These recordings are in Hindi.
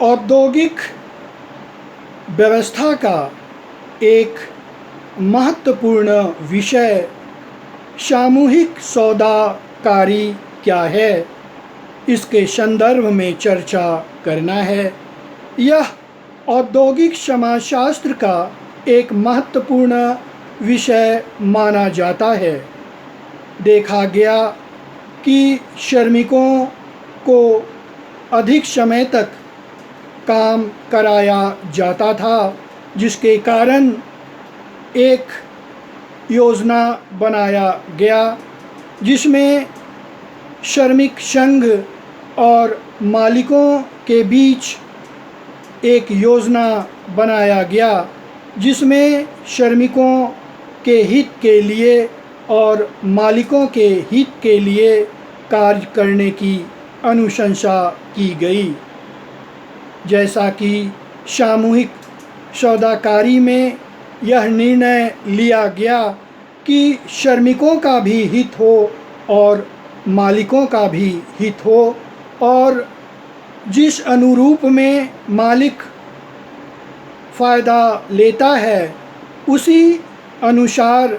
औद्योगिक व्यवस्था का एक महत्वपूर्ण विषय सामूहिक सौदाकारी क्या है, इसके संदर्भ में चर्चा करना है। यह औद्योगिक समाजशास्त्र का एक महत्वपूर्ण विषय माना जाता है। देखा गया कि श्रमिकों को अधिक समय तक काम कराया जाता था, जिसके कारण एक योजना बनाया गया जिसमें श्रमिक संघ और मालिकों के बीच एक योजना बनाया गया जिसमें श्रमिकों के हित के लिए और मालिकों के हित के लिए कार्य करने की अनुशंसा की गई। जैसा कि सामूहिक सौदाकारी में यह निर्णय लिया गया कि श्रमिकों का भी हित हो और मालिकों का भी हित हो, और जिस अनुरूप में मालिक फ़ायदा लेता है उसी अनुसार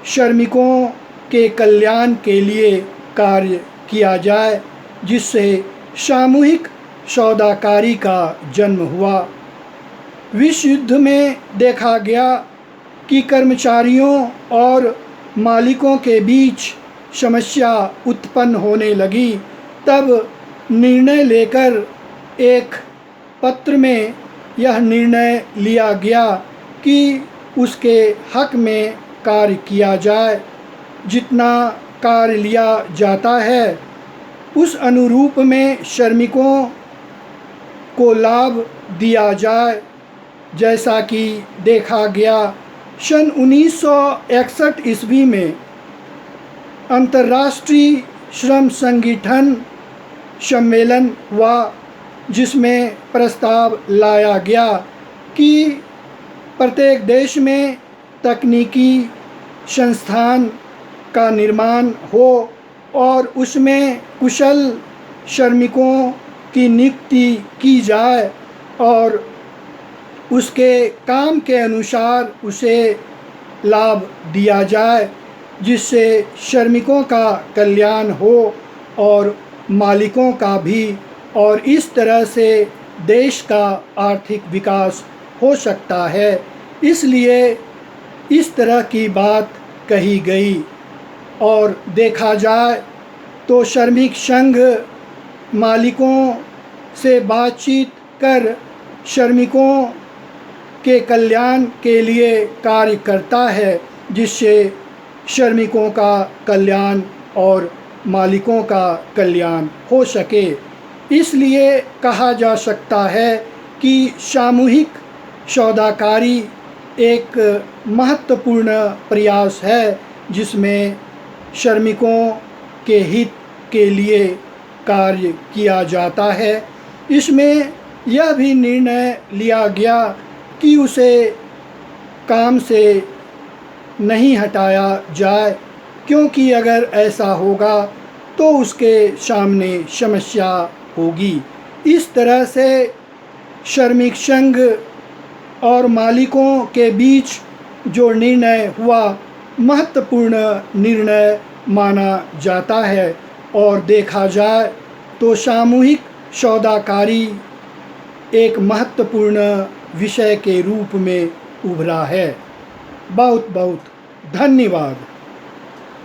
श्रमिकों के कल्याण के लिए कार्य किया जाए, जिससे सामूहिक सौदाकारी का जन्म हुआ। विश्व युद्ध में देखा गया कि कर्मचारियों और मालिकों के बीच समस्या उत्पन्न होने लगी। तब निर्णय लेकर एक पत्र में यह निर्णय लिया गया कि उसके हक में कार्य किया जाए। जितना कार्य लिया जाता है उस अनुरूप में श्रमिकों को लाभ दिया जाए। जैसा कि देखा गया सन 1961 ईस्वी में अंतर्राष्ट्रीय श्रम संगठन सम्मेलन हुआ, जिसमें प्रस्ताव लाया गया कि प्रत्येक देश में तकनीकी संस्थान का निर्माण हो और उसमें कुशल श्रमिकों की नियुक्ति की जाए और उसके काम के अनुसार उसे लाभ दिया जाए, जिससे श्रमिकों का कल्याण हो और मालिकों का भी, और इस तरह से देश का आर्थिक विकास हो सकता है। इसलिए इस तरह की बात कही गई। और देखा जाए तो श्रमिक संघ मालिकों से बातचीत कर श्रमिकों के कल्याण के लिए कार्य करता है, जिससे श्रमिकों का कल्याण और मालिकों का कल्याण हो सके। इसलिए कहा जा सकता है कि सामूहिक सौदाकारी एक महत्वपूर्ण प्रयास है, जिसमें श्रमिकों के हित के लिए कार्य किया जाता है। इसमें यह भी निर्णय लिया गया कि उसे काम से नहीं हटाया जाए, क्योंकि अगर ऐसा होगा तो उसके सामने समस्या होगी। इस तरह से श्रमिक संघ और मालिकों के बीच जो निर्णय हुआ महत्वपूर्ण निर्णय माना जाता है। और देखा जाए तो सामूहिक सौदाकारी एक महत्वपूर्ण विषय के रूप में उभरा है। बहुत बहुत धन्यवाद।